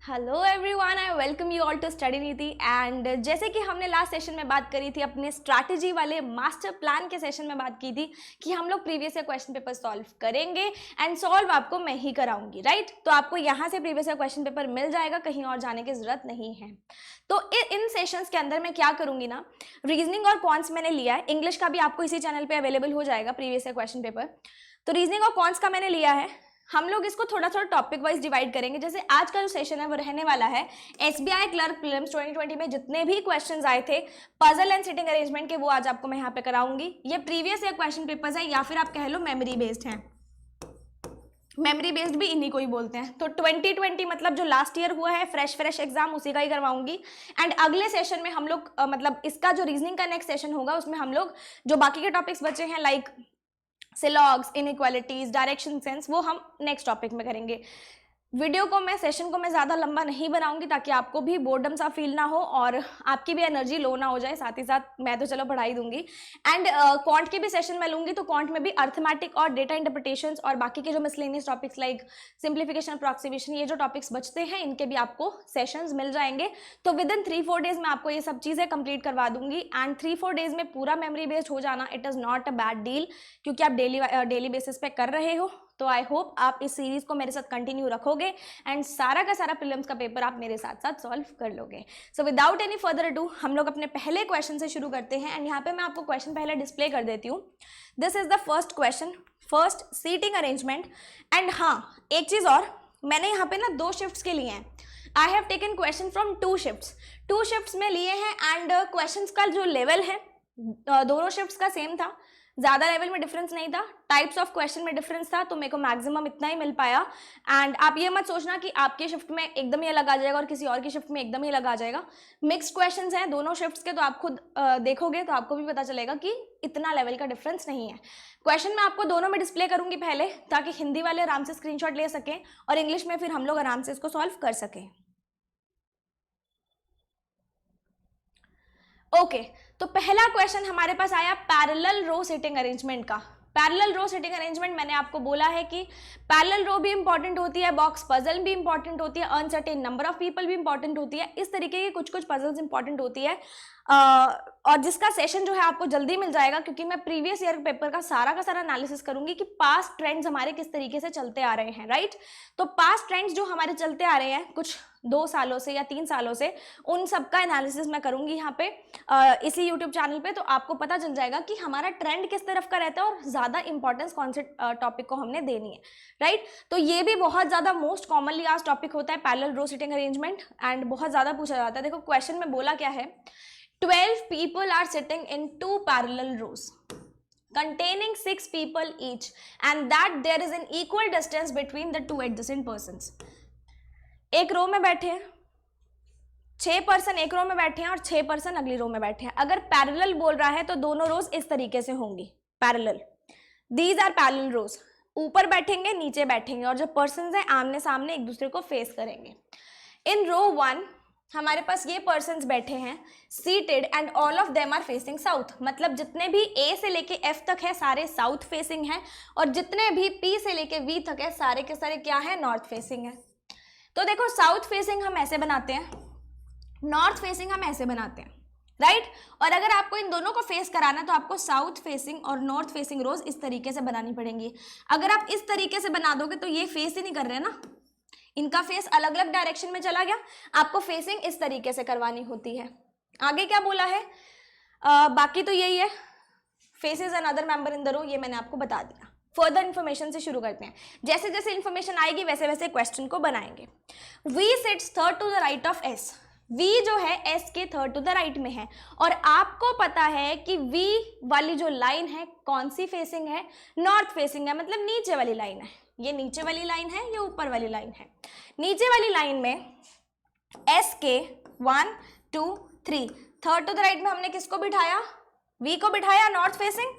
Hello everyone, I welcome you all to study Niti. And जैसे कि हमने लास्ट सेशन में बात करी थी, अपने स्ट्रैटेजी वाले मास्टर प्लान के सेशन में बात की थी कि हम लोग previous year question paper solve करेंगे एंड सॉल्व आपको मैं ही कराऊंगी, राइट। तो आपको यहाँ से प्रीवियस ईयर क्वेश्चन पेपर मिल जाएगा, कहीं और जाने की जरूरत नहीं है। तो इन सेशंस के अंदर मैं क्या करूंगी ना, रीजनिंग और कॉन्स मैंने लिया है, इंग्लिश का भी आपको इसी चैनल पर अवेलेबल हो जाएगा प्रीवियस ईयर क्वेश्चन पेपर। तो रीजनिंग और कॉन्स का मैंने लिया है, हम लोग इसको थोड़ा थोड़ा टॉपिक वाइज डिवाइड करेंगे। जैसे आज का जो सेशन है वो रहने वाला है एसबीआई क्लर्क प्रीलिम्स 2020 में जितने भी क्वेश्चंस आए थे पजल एंड सिटिंग अरेंजमेंट के, वो आज आपको मैं यहाँ पे कराऊंगी। ये प्रीवियस ईयर क्वेश्चन पेपर्स है या फिर आप कह लो मेमोरी बेस्ड हैं, मेमोरी बेस्ड भी इन्हीं को ही बोलते हैं। तो 2020 मतलब जो लास्ट ईयर हुआ है फ्रेश एग्जाम, उसी का ही करवाऊंगी। एंड अगले सेशन में हम लोग मतलब इसका जो रीजनिंग का नेक्स्ट सेशन होगा उसमें हम लोग जो बाकी के टॉपिक्स बचे हैं लाइक सिलॉग्स, इनइक्वालिटीज, डायरेक्शन सेंस, वो हम नेक्स्ट टॉपिक में करेंगे। वीडियो को मैं सेशन को मैं ज़्यादा लंबा नहीं बनाऊंगी ताकि आपको भी बोर्डम सा फील ना हो और आपकी भी एनर्जी लो ना हो जाए। साथ ही साथ मैं तो चलो पढ़ाई दूंगी। एंड क्वांट की भी सेशन मैं लूंगी, तो क्वांट में भी अर्थमेटिक और डेटा इंटरप्रिटेशंस और बाकी के जो miscellaneous topics like simplification, approximation, ये जो टॉपिक्स बचते हैं इनके भी आपको सेशंस मिल जाएंगे। तो विद इन 3-4 डेज में आपको ये सब चीज़ें कंप्लीट करवा दूंगी। एंड 3-4 डेज में पूरा मेमोरी बेस्ड हो जाना it is not a bad deal, क्योंकि आप डेली बेसिस पे कर रहे हो। तो आई होप आप इस सीरीज को मेरे साथ कंटिन्यू रखोगे एंड सारा का सारा प्रीलिम्स का पेपर आप मेरे साथ साथ सॉल्व कर लोगे। So without any further ado हम लोग अपने पहले क्वेश्चन से शुरू करते हैं। एंड यहाँ पे मैं आपको क्वेश्चन पहले डिस्प्ले कर देती हूँ। This is the first question, first seating arrangement. And हाँ, एक चीज और, मैंने यहाँ पे ना 2 शिफ्ट्स के लिए हैं। I have taken question from 2 shifts में लिए हैं। एंड क्वेश्चंस का जो लेवल है दोनों शिफ्ट्स का सेम था, ज़्यादा लेवल में डिफरेंस नहीं था, टाइप्स ऑफ क्वेश्चन में डिफरेंस था, तो मेरे को मैक्सिमम इतना ही मिल पाया। एंड आप ये मत सोचना कि आपके शिफ्ट में एकदम ही अलग आ जाएगा और किसी और की शिफ्ट में एकदम ही अलग आ जाएगा। मिक्स्ड क्वेश्चंस हैं दोनों शिफ्ट्स के, तो आप खुद देखोगे तो आपको भी पता चलेगा कि इतना लेवल का डिफरेंस नहीं है। क्वेश्चन मैं आपको दोनों में डिस्प्ले करूंगी पहले, ताकि हिंदी वाले आराम से स्क्रीनशॉट ले सकें और इंग्लिश में फिर हम लोग आराम से इसको सॉल्व कर सकें। ओके, तो पहला क्वेश्चन हमारे पास आया पैरेलल रो सिटिंग अरेंजमेंट का। पैरेलल रो सिटिंग अरेंजमेंट मैंने आपको बोला है कि पैरेलल रो भी इंपॉर्टेंट होती है, बॉक्स पजल भी इंपॉर्टेंट होती है, अनसर्टेन नंबर ऑफ पीपल भी इंपॉर्टेंट होती है। इस तरीके की कुछ पजल्स इंपॉर्टेंट होती है और जिसका सेशन जो है आपको जल्दी मिल जाएगा, क्योंकि मैं प्रीवियस ईयर पेपर का सारा एनालिसिस करूंगी कि पास्ट ट्रेंड्स हमारे किस तरीके से चलते आ रहे हैं, राइट। तो पास्ट ट्रेंड्स जो हमारे चलते आ रहे हैं कुछ 2 सालों से या 3 सालों से, उन सब का एनालिसिस मैं करूंगी यहाँ पे इसी यूट्यूब चैनल पे। तो आपको पता चल जाएगा कि हमारा ट्रेंड किस तरफ का रहता है और ज़्यादा इंपॉर्टेंस कौन से टॉपिक को हमने देनी है, राइट। तो ये भी बहुत ज़्यादा मोस्ट कॉमनली आज टॉपिक होता है parallel row sitting arrangement, and बहुत ज़्यादा पूछा जाता है। देखो क्वेश्चन में बोला क्या है, 12 people are sitting in 2 parallel rows containing 6 people each and that there is an equal distance between the 2 adjacent persons। एक रो में बैठे हैं 6 पर्सन, एक रो में बैठे हैं और 6 पर्सन अगली रो में बैठे हैं। अगर पैरेलल बोल रहा है तो दोनों रोज इस तरीके से होंगी, parallel. These are parallel rows, ऊपर बैठेंगे नीचे बैठेंगे और जो पर्सन है आमने सामने एक दूसरे को फेस करेंगे। इन रो 1 हमारे पास ये पर्सन्स बैठे हैं seated and all of them are facing south, मतलब जितने भी ए से लेके एफ तक है सारे साउथ फेसिंग हैं और जितने भी पी से लेके वी तक है सारे के सारे क्या है, नॉर्थ फेसिंग है। तो देखो साउथ फेसिंग हम ऐसे बनाते हैं, नॉर्थ फेसिंग हम ऐसे बनाते हैं, राइट। और अगर आपको इन दोनों को फेस कराना तो आपको साउथ फेसिंग और नॉर्थ फेसिंग रोज इस तरीके से बनानी पड़ेंगी। अगर आप इस तरीके से बना दोगे तो ये फेस ही नहीं कर रहे ना, इनका फेस अलग अलग डायरेक्शन में चला गया। आपको फेसिंग इस तरीके से करवानी होती है। आगे क्या बोला है, बाकी तो यही है, faces another member in the row, ये मैंने आपको बता दिया। फर्दर इन्फॉर्मेशन से शुरू करते हैं, जैसे जैसे इन्फॉर्मेशन आएगी वैसे वैसे क्वेश्चन को बनाएंगे। V sits third to the right of S, V जो है एस के थर्ड टू द राइट में है और आपको पता है कि वी वाली जो लाइन है कौन सी फेसिंग है, नॉर्थ फेसिंग है, मतलब नीचे वाली लाइन है। ये नीचे वाली लाइन है, ये ऊपर वाली लाइन है। नीचे वाली लाइन में एस के 1 2 3 थर्ड टू द राइट में हमने किसको बिठाया, वी को बिठाया, नॉर्थ फेसिंग।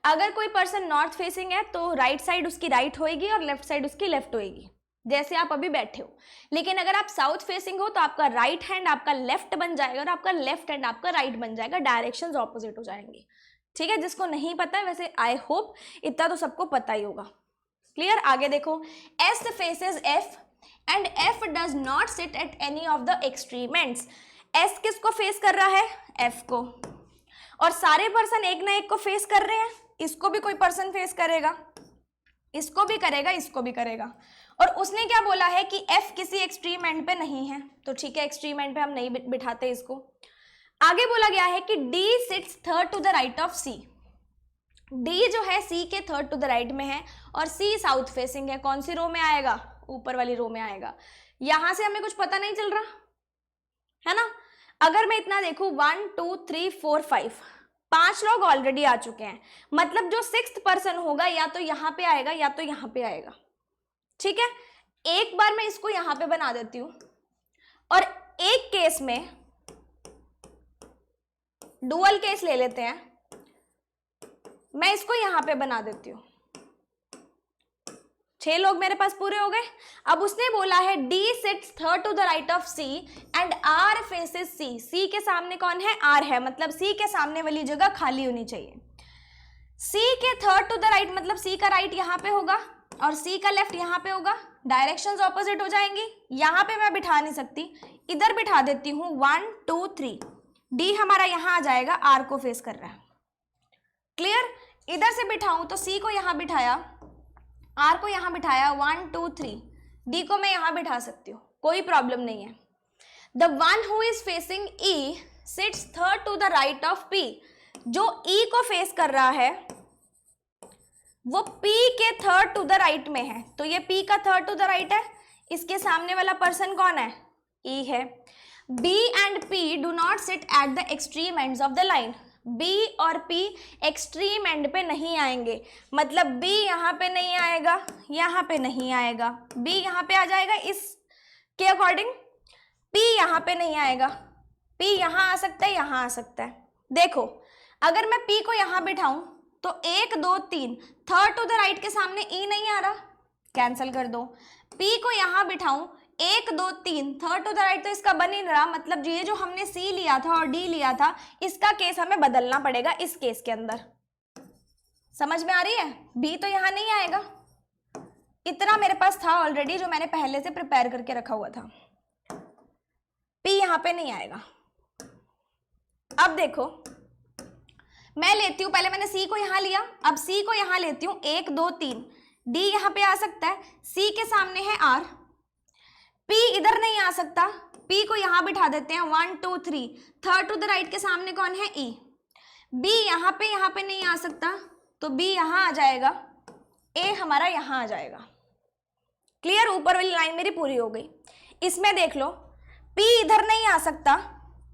अगर कोई पर्सन नॉर्थ फेसिंग है तो राइट साइड उसकी राइट होएगी और लेफ्ट साइड उसकी लेफ्ट होएगी, जैसे आप अभी बैठे हो। लेकिन अगर आप साउथ फेसिंग हो तो आपका राइट हैंड आपका लेफ्ट बन जाएगा और आपका लेफ्ट हैंड आपका राइट बन जाएगा, डायरेक्शंस ऑपोजिट हो जाएंगे, ठीक है। जिसको नहीं पता है, वैसे आई होप इतना तो सबको पता ही होगा। क्लियर। आगे देखो, S faces F and F does not sit at any of the extreme ends. S किसको फेस कर रहा है? एफ को। और सारे पर्सन एक ना एक को फेस कर रहे हैं, इसको भी कोई पर्सन फेस करेगा, इसको भी करेगा, इसको भी करेगा। और उसने क्या बोला है कि एफ किसी एक्सट्रीम एंड पे नहीं है, तो ठीक है एक्सट्रीम एंड पे हम नहीं बिठाते इसको। आगे बोला गया है कि D sits third to the right of C. D जो है सी के थर्ड टू द राइट में है और सी साउथ फेसिंग है। कौन सी रो में आएगा? ऊपर वाली रो में आएगा। यहां से हमें कुछ पता नहीं चल रहा है ना। अगर मैं इतना देखूं 1 2 3 4 5, 5 लोग ऑलरेडी आ चुके हैं, मतलब जो 6th पर्सन होगा या तो यहां पे आएगा या तो यहां पे आएगा। ठीक है, एक बार मैं इसको यहां पे बना देती हूं और एक केस में डुअल केस ले लेते हैं, मैं इसको यहां पे बना देती हूं। 6 लोग मेरे पास पूरे हो गए। अब उसने बोला है D sits third to the right of C and R faces C। C के सामने कौन है? R है, मतलब C के सामने वाली जगह खाली होनी चाहिए। C के थर्ड टू द राइट मतलब C का राइट यहाँ पे होगा और C का लेफ्ट यहाँ पे होगा, डायरेक्शंस ऑपोजिट हो जाएंगी। यहाँ पे मैं बिठा नहीं सकती, इधर बिठा देती हूँ 1 2 3। D हमारा यहाँ आ जाएगा, R को फेस कर रहा है। क्लियर? इधर से बिठाऊं तो C को यहाँ बिठाया, R को यहाँ बिठाया 1 2 3, D को मैं यहाँ बिठा सकती हूँ, कोई प्रॉब्लम नहीं है। The one who is facing E sits third to the right of P। जो E को फेस कर रहा है वो P के थर्ड टू द राइट में है, तो ये P का थर्ड टू द राइट है। इसके सामने वाला पर्सन कौन है? E है। B and P do not sit at the extreme ends of the line. B और P एक्सट्रीम एंड पे नहीं आएंगे, मतलब B यहाँ पे नहीं आएगा, यहाँ पे नहीं आएगा, B यहाँ पे आ जाएगा इसके अकॉर्डिंग, P यहाँ पे नहीं आएगा, P यहाँ आ सकता है, यहाँ आ सकता है। देखो अगर मैं P को यहाँ बिठाऊं तो 1 2 3 थर्ड टू द राइट के सामने E नहीं आ रहा, कैंसिल कर दो। P को यहाँ बिठाऊं 1 2 3 थर्ड टू द राइट तो इसका बन ही नहीं रहा, मतलब ये जो हमने C लिया था और D लिया था इसका केस हमें बदलना पड़ेगा इस केस के अंदर। समझ में आ रही है? B तो यहाँ नहीं आएगा, इतना मेरे पास था ऑलरेडी जो मैंने पहले से प्रिपेयर करके रखा हुआ था। P यहाँ पे नहीं आएगा। अब देखो मैं लेती हूँ, पहले मैंने C को यहाँ लिया, अब C को यहाँ लेती हूँ 1 2 3, D यहाँ पे आ सकता है, C के सामने है R, P इधर नहीं आ सकता, P को यहाँ बिठा देते हैं 1 2 3, थर्ड टू द राइट के सामने कौन है? E। B यहाँ पे नहीं आ सकता, तो B यहाँ आ जाएगा, A हमारा यहाँ आ जाएगा। क्लियर? ऊपर वाली लाइन मेरी पूरी हो गई। इसमें देख लो P इधर नहीं आ सकता,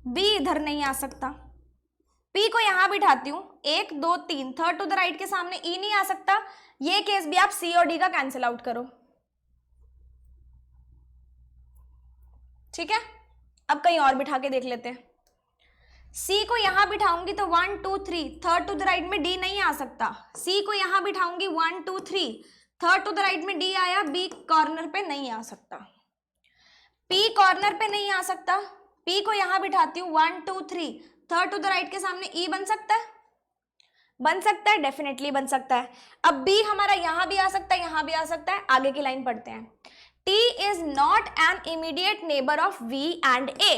B इधर नहीं आ सकता, P को यहाँ बिठाती हूँ 1 2 3, थर्ड टू द राइट के सामने E नहीं आ सकता, ये केस भी आप C और D का कैंसिल आउट करो। ठीक है, अब कहीं और बिठा के देख लेते हैं। C को यहाँ बिठाऊंगी तो 1 2 3, थर्ड टू द राइट में D नहीं आ सकता, C को यहाँ बिठाऊंगी 1 2 3, थर्ड टू द राइट में D आया, B कॉर्नर पे नहीं आ सकता, P कॉर्नर पे नहीं आ सकता, P को यहाँ बिठाती हूँ 1 2 3, थर्ड टू द राइट के सामने E बन सकता है, बन सकता है, डेफिनेटली बन सकता है। अब B हमारा यहाँ भी आ सकता है, यहाँ भी आ सकता है। आगे की लाइन पढ़ते हैं। T is not an immediate neighbor of V and A.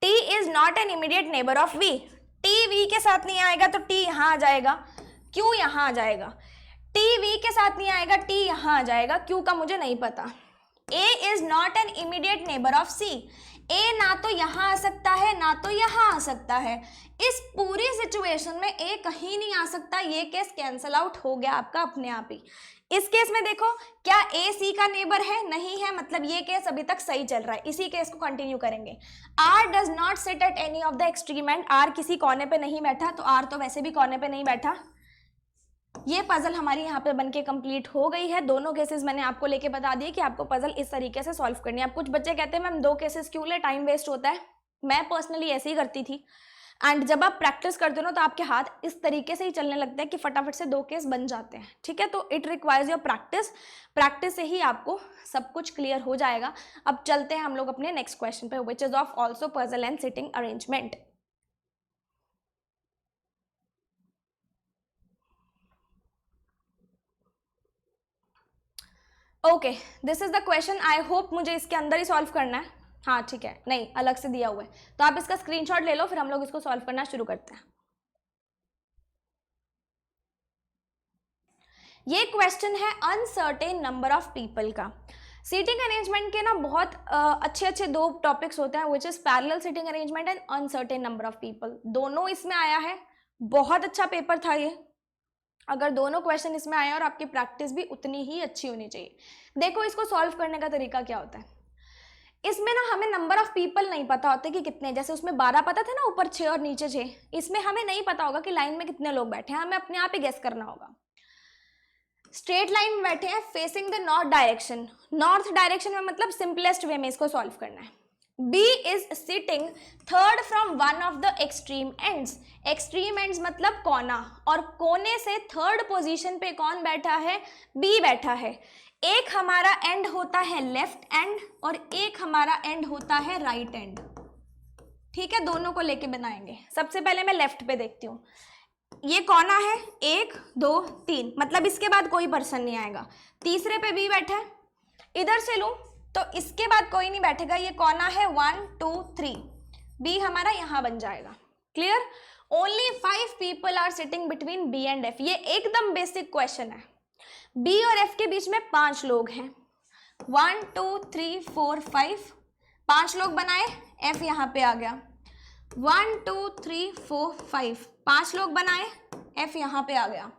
T is not an immediate neighbor of V. T V के साथ नहीं आएगा तो T यहाँ आ जाएगा, Q यहाँ आ जाएगा। T V के साथ नहीं आएगा, T यहाँ आ जाएगा, Q का मुझे नहीं पता। A is not an immediate neighbor of C. A ना तो यहाँ आ सकता है ना तो यहाँ आ सकता है। इस पूरी सिचुएशन में A कहीं नहीं आ सकता, ये केस कैंसल आउट हो गया आपका अपने आप ही। इस केस में देखो क्या A C का नेबर है? नहीं है, मतलब ये केस अभी तक सही चल रहा है। इसी केस को कंटिन्यू करेंगे। R does not sit at any of the extreme end. R किसी कोने पे नहीं बैठा, तो R तो वैसे भी कोने पे नहीं बैठा। ये पजल हमारी यहाँ पे बनके कंप्लीट हो गई है। दोनों केसेस मैंने आपको लेके बता दिए कि आपको पजल इस तरीके से सॉल्व करनी है। अब कुछ बच्चे कहते हैं मैम 2 केसेस क्यों ले, टाइम वेस्ट होता है। मैं पर्सनली ऐसे ही करती थी, एंड जब आप प्रैक्टिस करते हो ना तो आपके हाथ इस तरीके से ही चलने लगते हैं कि फटाफट से 2 केस बन जाते हैं। ठीक है, तो it requires your practice, practice से ही आपको सब कुछ क्लियर हो जाएगा। अब चलते हैं हम लोग अपने नेक्स्ट क्वेश्चन पे, which is of also puzzle and sitting arrangement. Okay, this is the question. I hope मुझे इसके अंदर ही सॉल्व करना है। हाँ ठीक है, नहीं अलग से दिया हुआ है, तो आप इसका स्क्रीनशॉट ले लो, फिर हम लोग इसको सॉल्व करना शुरू करते हैं। ये क्वेश्चन है अनसर्टेन नंबर ऑफ पीपल का। सीटिंग अरेंजमेंट के ना बहुत अच्छे अच्छे दो टॉपिक्स होते हैं, which is parallel seating arrangement and uncertain number of people. दोनों इसमें आया है, बहुत अच्छा पेपर था ये। अगर दोनों क्वेश्चन इसमें आए और आपकी प्रैक्टिस भी उतनी ही अच्छी होनी चाहिए। देखो इसको सॉल्व करने का तरीका क्या होता है। इसमें ना हमें नंबर ऑफ पीपल नहीं पता होते कि कितने, जैसे उसमें 12 पता थे ना, ऊपर 6 और नीचे 6। इसमें हमें नहीं पता होगा कि लाइन में कितने लोग बैठे हैं, हमें अपने आप ही गेस करना होगा। स्ट्रेट लाइन में बैठे हैं facing the north direction. North direction में मतलब सिंपलेस्ट वे में इसको सॉल्व करना है। B is sitting third from one of the extreme ends. Extreme ends मतलब कोना, और कोने से थर्ड पोजीशन पे कौन बैठा है? B बैठा है। एक हमारा एंड होता है लेफ्ट एंड और एक हमारा एंड होता है राइट एंड। ठीक है, दोनों को लेके बनाएंगे। सबसे पहले मैं लेफ्ट पे देखती हूँ। ये कोना है 1 2 3, मतलब इसके बाद कोई पर्सन नहीं आएगा। तीसरे पे B बैठा है। इधर से लूं तो इसके बाद कोई नहीं बैठेगा। ये कोना है 1 2 3, B हमारा यहां बन जाएगा। Clear? Only 5 people are sitting between B and F। ये एकदम बेसिक क्वेश्चन है। B और F के बीच में 5 लोग हैं। 1 2 3 4 5, 5 लोग बनाए, F यहां पे आ गया। 1 2 3 4 5, 5 लोग बनाए, F यहां पे आ गया।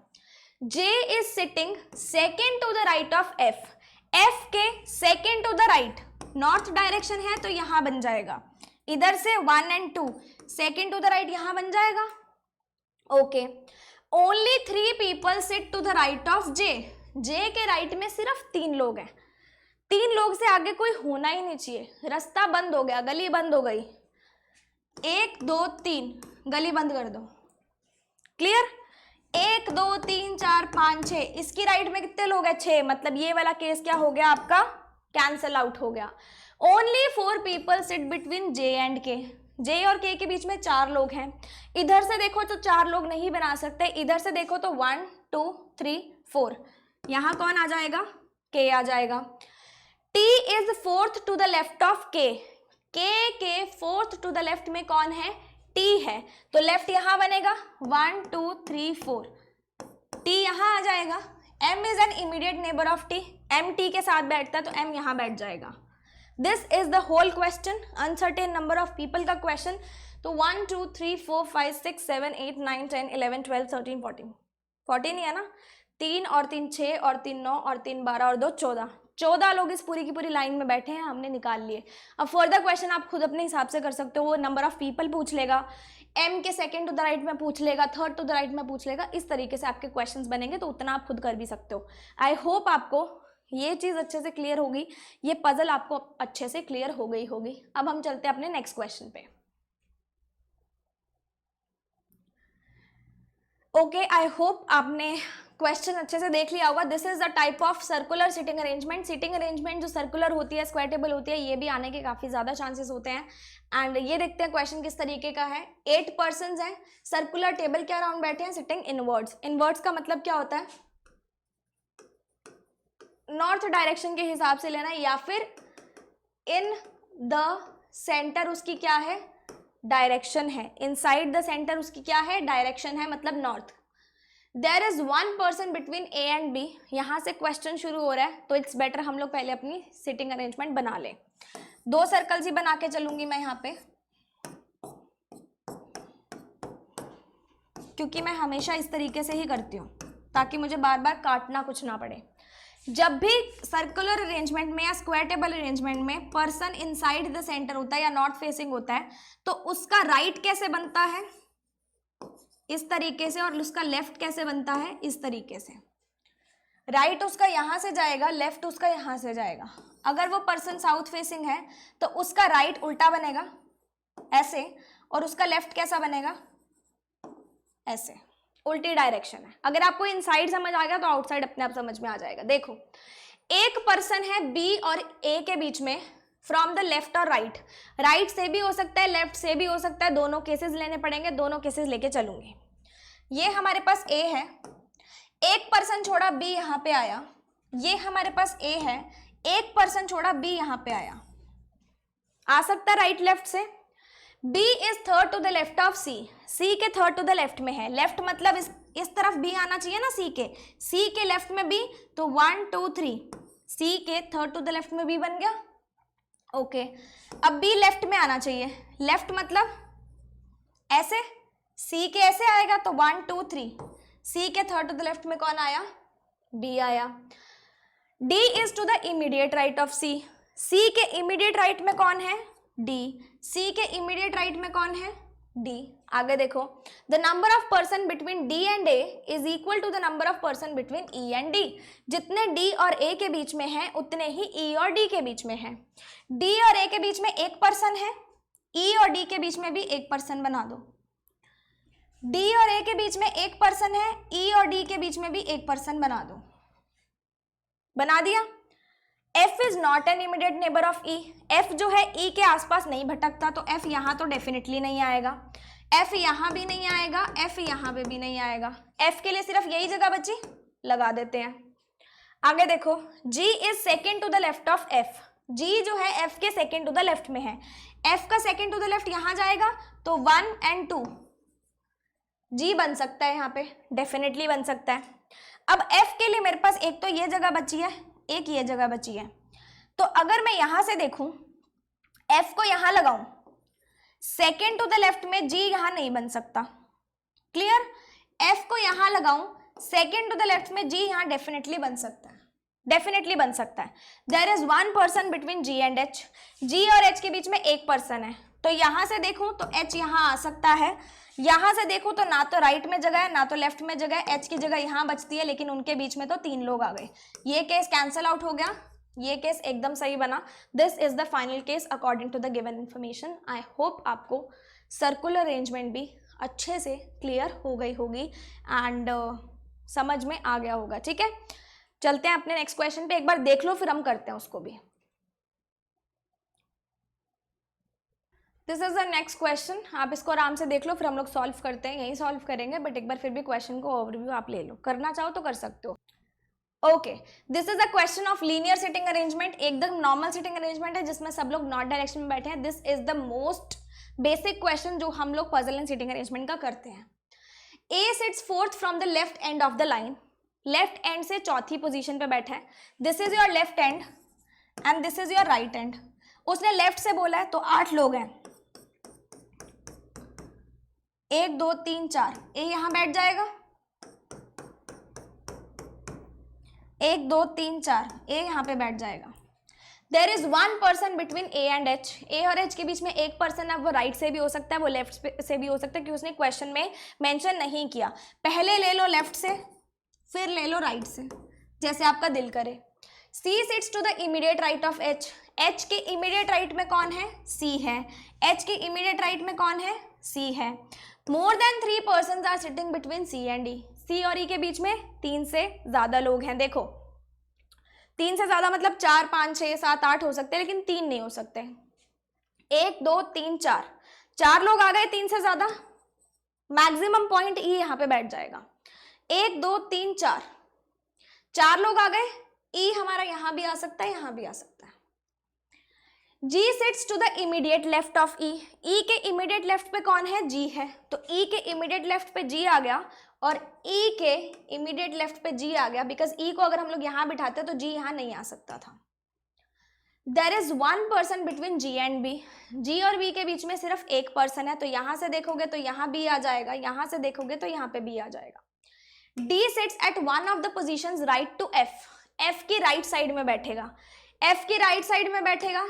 J is sitting second to the right of F। F के second to the right, north direction है तो यहां बन जाएगा। इधर से 1 and 2 second to the right यहां बन जाएगा। Okay, only 3 people sit to the right of J। J के राइट में सिर्फ 3 लोग हैं। 3 लोग से आगे कोई होना ही नहीं चाहिए। रास्ता बंद हो गया, गली बंद हो गई। 1 2 3, गली बंद कर दो। क्लियर? 1 2 3 4 5 6, इसकी राइट में कितने लोग हैं? 6, मतलब ये वाला केस क्या हो गया आपका? कैंसल आउट हो गया। Only 4 people sit between J and K। J और K के बीच में 4 लोग हैं। इधर से देखो तो 4 लोग नहीं बना सकते, इधर से देखो तो 1 2 3 4, यहां कौन आ जाएगा? K आ जाएगा। T is fourth to the left of K। K के फोर्थ टू द लेफ्ट में कौन है? T है, तो लेफ्ट यहां बनेगा 1 2 3 4, T यहां आ जाएगा। M is an immediate neighbour of T। M T के साथ बैठता है तो M यहां बैठ जाएगा। This is the whole question, uncertain number of people का क्वेश्चन। तो 1 2 3 4 5 6 7 8 9 10 11 12 13 14, 14 ही है ना? 3 और 3 6 और 3 9 और 3 12 और 2 14, 14 लोग इस पूरी की पूरी लाइन में बैठे हैं, हमने निकाल लिए। अब फर्दर क्वेश्चन आप खुद अपने हिसाब से कर सकते हो। वो नंबर ऑफ पीपल पूछ लेगा, M के सेकंड टू द राइट में पूछ लेगा, थर्ड टू द राइट में पूछ लेगा। इस तरीके से आपके क्वेश्चंस बनेंगे, तो उतना आप खुद कर भी सकते हो। आई होप आपको ये चीज़ अच्छे से क्लियर होगी, ये पजल आपको अच्छे से क्लियर हो गई होगी। अब हम चलते हैं अपने नेक्स्ट क्वेश्चन पे। ओके, आई होप आपने क्वेश्चन अच्छे से देख लिया होगा। This is the type of circular sitting arrangement. Sitting arrangement जो सर्कुलर होती है, स्क्वायर टेबल होती है, ये भी आने के काफ़ी ज़्यादा चांसेस होते हैं। एंड ये देखते हैं क्वेश्चन किस तरीके का है। 8 पर्सन्स हैं, सर्कुलर टेबल के अराउंड बैठे हैं, सिटिंग इनवर्ड्स। इनवर्ड्स का मतलब क्या होता है? नॉर्थ डायरेक्शन के हिसाब से लेना है, या फिर इन द सेंटर उसकी क्या है? डायरेक्शन है। इनसाइड द सेंटर उसकी क्या है? डायरेक्शन है, मतलब north. There is 1 person between A and B। यहाँ से क्वेश्चन शुरू हो रहा है, तो इट्स बेटर हम लोग पहले अपनी सिटिंग अरेंजमेंट बना लें। 2 सर्कल्स ही बना के चलूंगी मैं यहाँ पे, क्योंकि मैं हमेशा इस तरीके से ही करती हूँ, ताकि मुझे बार बार काटना कुछ ना पड़े। जब भी सर्कुलर अरेंजमेंट में या स्क्वायर टेबल अरेंजमेंट में पर्सन इनसाइड द सेंटर होता है या नॉर्थ फेसिंग होता है, तो उसका राइट कैसे बनता है? इस तरीके से। और उसका लेफ्ट कैसे बनता है? इस तरीके से। राइट उसका यहां से जाएगा, लेफ्ट उसका यहां से जाएगा। अगर वो पर्सन साउथ फेसिंग है तो उसका राइट उल्टा बनेगा ऐसे, और उसका लेफ्ट कैसा बनेगा? ऐसे, उल्टी डायरेक्शन है। अगर आपको इनसाइड समझ आ गया तो आउटसाइड अपने आप समझ में आ जाएगा। देखो, एक पर्सन है B और A के बीच में, फ्रॉम द लेफ्ट और राइट। राइट से भी हो सकता है, लेफ्ट से भी हो सकता है, दोनों केसेस लेने पड़ेंगे, दोनों केसेस लेके चलूंगी। ये हमारे पास A है, एक पर्सन छोड़ा B यहाँ पे आया, ये हमारे पास ए है, 1% छोड़ा बी यहां पे आया, आ सकता राइट लेफ्ट से। B is third to the left of C, C के थर्ड टू द लेफ्ट में है, लेफ्ट मतलब इस तरफ बी आना चाहिए ना, सी के लेफ्ट में बी, तो 1 2 3, सी के थर्ड टू द लेफ्ट में बी बन गया। ओके, अब बी लेफ्ट में आना चाहिए, लेफ्ट मतलब ऐसे, सी के ऐसे आएगा तो 1 2 3, सी के थर्ड टू द लेफ्ट में कौन आया, डी आया। D is to the immediate right of C, C के इमीडिएट राइट में कौन है, डी, सी के इमीडिएट राइट में कौन है, डी। आगे देखो, the number of person between D and A is equal to the number of person between E and D, जितने डी और ए के बीच में हैं उतने ही ई और डी के बीच में हैं। डी और ए के बीच में एक पर्सन है, ई और डी के बीच में भी एक पर्सन बना दो। डी और ए के बीच में एक पर्सन है, ई और डी के बीच में भी एक पर्सन बना दो, बना दिया। F is not an immediate neighbour of E, F जो है E के आसपास नहीं भटकता, तो F यहाँ तो डेफिनेटली नहीं आएगा, F यहाँ भी नहीं आएगा, F यहाँ पे भी नहीं आएगा। F के लिए सिर्फ यही जगह बची, लगा देते हैं। आगे देखो, G is second to the left of F, G जो है F के सेकेंड टू द लेफ्ट में है, F का सेकेंड टू द लेफ्ट यहाँ जाएगा तो 1 और 2, G बन सकता है यहाँ पे, डेफिनेटली बन सकता है। अब F के लिए मेरे पास एक तो ये जगह बची है, एक ये जगह बची है, तो अगर मैं यहां से देखूं, F को यहां लगाऊं, सेकेंड टू द लेफ्ट में G यहां नहीं बन सकता, क्लियर। F को यहां लगाऊं, सेकेंड टू द लेफ्ट में G यहां डेफिनेटली बन सकता है, डेफिनेटली बन सकता है। There is 1 person between G and H, G और H के बीच में एक पर्सन है, तो यहां से देखूं तो H यहां आ सकता है, यहां से देखूं तो ना तो राइट में जगह है ना तो लेफ्ट में जगह है, H की जगह यहां बचती है, लेकिन उनके बीच में तो 3 लोग आ गए, ये केस कैंसल आउट हो गया, ये केस एकदम सही बना। This is the final case according to the given information. I hope आपको सर्कुलर अरेंजमेंट भी अच्छे से क्लियर हो गई होगी एंड समझ में आ गया होगा, ठीक है। चलते हैं अपने नेक्स्ट क्वेश्चन पे, एक बार देख लो फिर हम करते हैं उसको भी। This is the next question, आप इसको आराम से देख लो फिर हम लोग सॉल्व करते हैं, यही सॉल्व करेंगे, बट एक बार फिर भी क्वेश्चन को ओवरव्यू आप ले लो, करना चाहो तो कर सकते हो। Okay, this is a question of linear sitting arrangement, एकदम नॉर्मल सिटिंग अरेंजमेंट है जिसमें सब लोग नॉर्थ डायरेक्शन में बैठे हैं। This is the most basic question जो हम लोग पजल एंड सिटिंग अरेंजमेंट का करते हैं। A sits fourth from the left end of the line, left end से चौथी पोजीशन पे बैठा है, this is your left end and this is your right end. उसने लेफ्ट से बोला है तो 8 लोग हैं, 1 2 3 4, ए यहां बैठ जाएगा, 1 2 3 4, ए यहां पे बैठ जाएगा। There is 1 person between A and H, A और एच के बीच में एक पर्सन है, वो राइट से भी हो सकता है, वो लेफ्ट से भी हो सकता है, क्योंकि उसने क्वेश्चन में मेंशन नहीं किया। पहले ले लो लेफ्ट से, फिर ले लो राइट से, जैसे आपका दिल करे। C sits to the immediate right of H, H के इमीडिएट राइट में कौन है, सी है, एच के इमीडिएट राइट में कौन है, सी है। More than 3 person are sitting between C and E, C और ई के बीच में 3 से ज्यादा लोग हैं। देखो 3 से ज्यादा मतलब 4 5 6 7 8 हो सकते हैं, लेकिन 3 नहीं हो सकते। 1 2 3 4, 4 लोग आ गए 3 से ज्यादा, मैक्सिमम पॉइंट ई यहाँ पे बैठ जाएगा। 1 2 3 4, 4 लोग आ गए, ई हमारा यहां भी आ सकता है, यहां भी आ सकता है। G sits to the immediate left of E, E के इमीडिएट लेफ्ट पे कौन है, G है, तो E के इमीडिएट लेफ्ट पे G आ गया और E के इमीडिएट लेफ्ट पे G आ गया, बिकॉज E को अगर हम लोग यहां बिठाते तो G यहां नहीं आ सकता था। There is 1 person between G and B, G और B के बीच में सिर्फ एक पर्सन है, तो यहां से देखोगे तो यहां B आ जाएगा, यहां से देखोगे तो यहां पे B आ जाएगा। D sits at one of the position right to F, F की राइट साइड में बैठेगा, F की राइट साइड में बैठेगा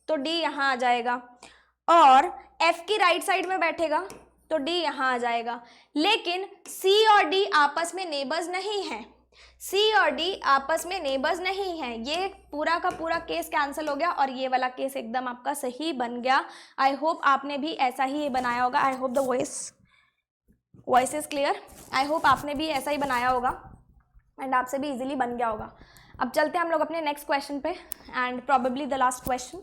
तो D यहाँ आ जाएगा, और F की राइट साइड में बैठेगा तो D यहाँ आ जाएगा। लेकिन C और D आपस में नेबर्स नहीं हैं, C और D आपस में नेबर्स नहीं हैं, ये पूरा का पूरा केस कैंसिल हो गया और ये वाला केस एकदम आपका सही बन गया। आई होप आपने भी ऐसा ही बनाया होगा, I hope the voice is clear, I hope आपने भी ऐसा ही बनाया होगा एंड आपसे भी इजीली बन गया होगा। अब चलते हैं हम लोग अपने नेक्स्ट क्वेश्चन पे and probably the last question,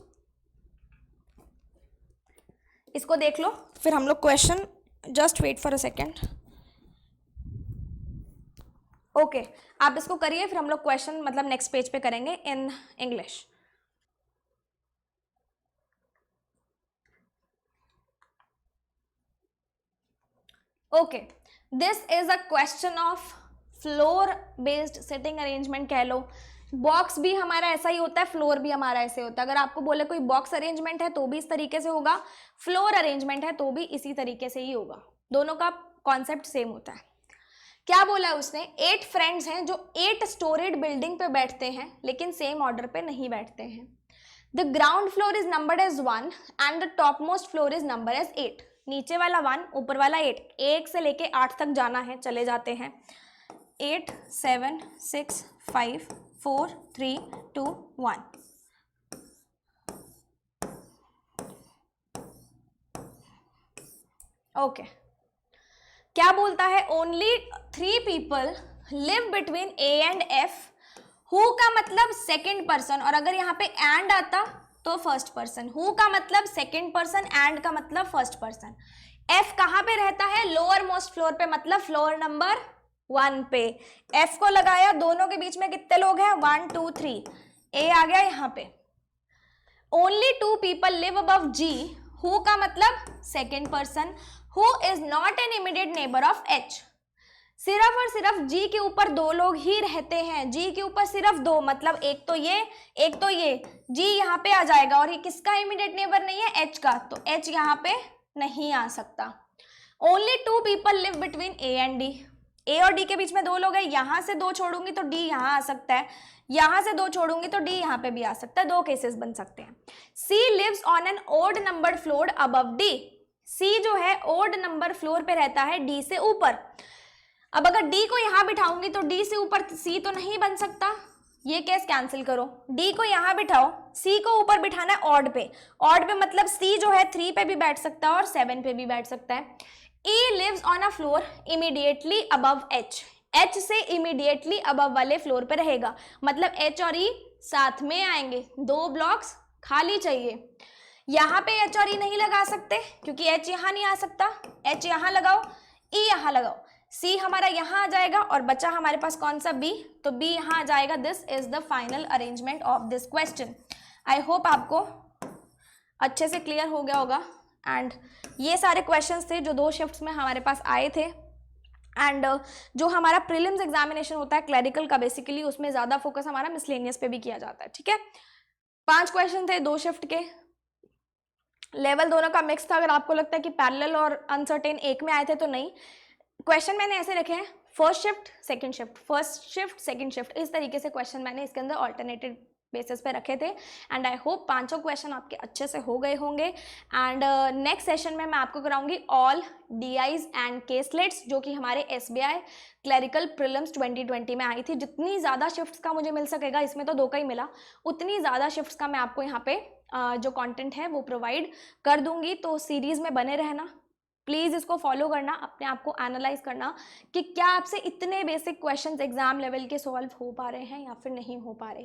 इसको देख लो फिर हम लोग question, just wait for a second. Okay आप इसको करिए, फिर हम लोग क्वेश्चन मतलब नेक्स्ट पेज पे करेंगे in English. Okay this is a question of floor based sitting arrangement कह लो। बॉक्स भी हमारा ऐसा ही होता है, फ्लोर भी हमारा ऐसे होता है। अगर आपको बोले कोई बॉक्स अरेंजमेंट है तो भी इस तरीके से होगा, फ्लोर अरेंजमेंट है तो भी इसी तरीके से ही होगा, दोनों का कॉन्सेप्ट सेम होता है। क्या बोला है उसने, 8 फ्रेंड्स हैं जो 8 स्टोरेड बिल्डिंग पे बैठते हैं लेकिन सेम ऑर्डर पे नहीं बैठते हैं। The ground floor is numbered as 1 and the top most floor is number as 8। नीचे वाला 1 ऊपर वाला 8, 1 से लेके 8 तक जाना है, चले जाते हैं। 8 7 6 5 4 3 2 1। ओके क्या बोलता है, only 3 people live between A and F. Who का मतलब सेकेंड पर्सन, और अगर यहाँ पे एंड आता तो फर्स्ट पर्सन। हु का मतलब सेकेंड पर्सन, एंड का मतलब फर्स्ट पर्सन। एफ कहाँ पे रहता है, लोअर मोस्ट फ्लोर पे, मतलब फ्लोर नंबर 1 पे। एफ को लगाया, दोनों के बीच में कितने लोग हैं, 1 2 3। ए आ गया यहाँ पे। Only 2 people live above G. Who का मतलब second person, who is not an immediate neighbour of H. सिर्फ और सिर्फ जी के ऊपर 2 लोग ही रहते हैं, जी के ऊपर सिर्फ 2, मतलब एक तो ये एक तो ये। जी यहाँ पे आ जाएगा, और ये किसका इमीडिएट नेबर नहीं है, एच का, तो एच यहाँ पे नहीं आ सकता। Only 2 people live between A and D. A और डी के बीच में 2 लोग हैं, यहां से 2 छोड़ूंगी तो डी यहां आ सकता है, यहां से 2 छोड़ूंगी तो डी यहां पे भी आ सकता है, 2 केसेस बन सकते हैं। C lives on an odd numbered floor above D. C जो है ओड नंबर फ्लोर पे रहता है डी से ऊपर। अब अगर डी को यहां बिठाऊंगी तो डी से ऊपर सी तो नहीं बन सकता, ये केस कैंसिल करो। डी को यहां बिठाओ, सी को ऊपर बिठाना है ऑड पे। ऑड पे मतलब सी जो है 3 पे भी बैठ सकता है और 7 पे भी बैठ सकता है। E lives on a floor immediately above H. H से immediately above वाले फ्लोर पे रहेगा, मतलब H और E साथ में आएंगे, 2 ब्लॉक्स खाली चाहिए। यहाँ पे H और E नहीं लगा सकते क्योंकि H यहाँ नहीं आ सकता, H यहाँ लगाओ, E यहाँ लगाओ, C हमारा यहाँ आ जाएगा और बचा हमारे पास कौन सा B, तो B यहाँ आ जाएगा। This is the final arrangement of this question. I hope आपको अच्छे से क्लियर हो गया होगा। एंड ये सारे क्वेश्चंस थे जो 2 शिफ्ट्स में हमारे पास आए थे। एंड जो हमारा प्रीलिम्स एग्जामिनेशन होता है क्लरिकल का, बेसिकली उसमें ज़्यादा फोकस हमारा मिसलेनियस पे भी किया जाता है, ठीक है। 5 क्वेश्चन थे 2 शिफ्ट के, लेवल दोनों का मिक्स था। अगर आपको लगता है कि पैरेलल और अनसर्टेन एक में आए थे तो नहीं, क्वेश्चन मैंने ऐसे रखे हैं, first shift second shift, first shift second shift, इस तरीके से क्वेश्चन मैंने इसके अंदर ऑल्टरनेटेड बेसिस पे रखे थे। एंड आई होप 5 क्वेश्चन आपके अच्छे से हो गए होंगे। एंड नेक्स्ट सेशन में मैं आपको कराऊंगी ऑल DIs एंड केसलेट्स, जो कि हमारे SBI क्लरिकल प्रीलिम्स 2020 में आई थी। जितनी ज़्यादा शिफ्ट्स का मुझे मिल सकेगा, इसमें तो 2 का ही मिला, उतनी ज़्यादा शिफ्ट्स का मैं आपको यहाँ पे जो कंटेंट है वो प्रोवाइड कर दूंगी। तो सीरीज़ में बने रहना, प्लीज़ इसको फॉलो करना, अपने आप को एनालाइज करना कि क्या आपसे इतने बेसिक क्वेश्चंस एग्जाम लेवल के सॉल्व हो पा रहे हैं या फिर नहीं हो पा रहे।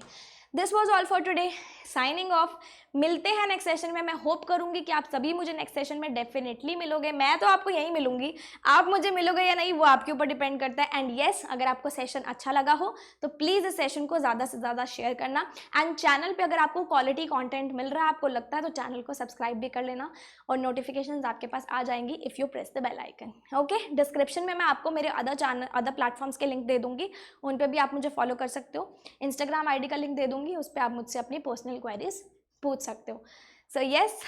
This was all for today, signing off. मिलते हैं नेक्स्ट सेशन में। मैं होप करूंगी कि आप सभी मुझे नेक्स्ट सेशन में डेफिनेटली मिलोगे। मैं तो आपको यहीं मिलूंगी, आप मुझे मिलोगे या नहीं वो आपके ऊपर डिपेंड करता है। एंड येस, अगर आपको सेशन अच्छा लगा हो तो प्लीज़ इस सेशन को ज़्यादा से ज़्यादा शेयर करना। एंड चैनल पे अगर आपको क्वालिटी कंटेंट मिल रहा है, आपको लगता है, तो चैनल को सब्सक्राइब भी कर लेना और नोटिफिकेशंस आपके पास आ जाएंगी if you press the bell icon. Okay, description में मैं आपको मेरे अदर प्लेटफॉर्म्स के लिंक दे दूंगी, उन पर भी आप मुझे फॉलो कर सकते हो। इंस्टाग्राम ID का लिंक दे दूंगी, उस पर आप मुझसे अपनी पर्सनल क्वेरीज पूछ सकते हो। So yes,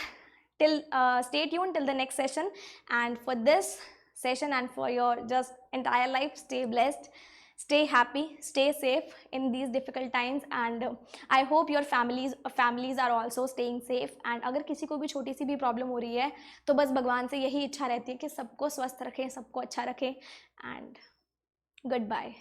till stay tuned till the next session, and for this session and for your just entire life, stay blessed, stay happy, stay safe in these difficult times, and I hope your families are also staying safe। and अगर किसी को भी छोटी सी भी problem हो रही है तो बस भगवान से यही इच्छा रहती है कि सबको स्वस्थ रखें, सबको अच्छा रखें। and goodbye।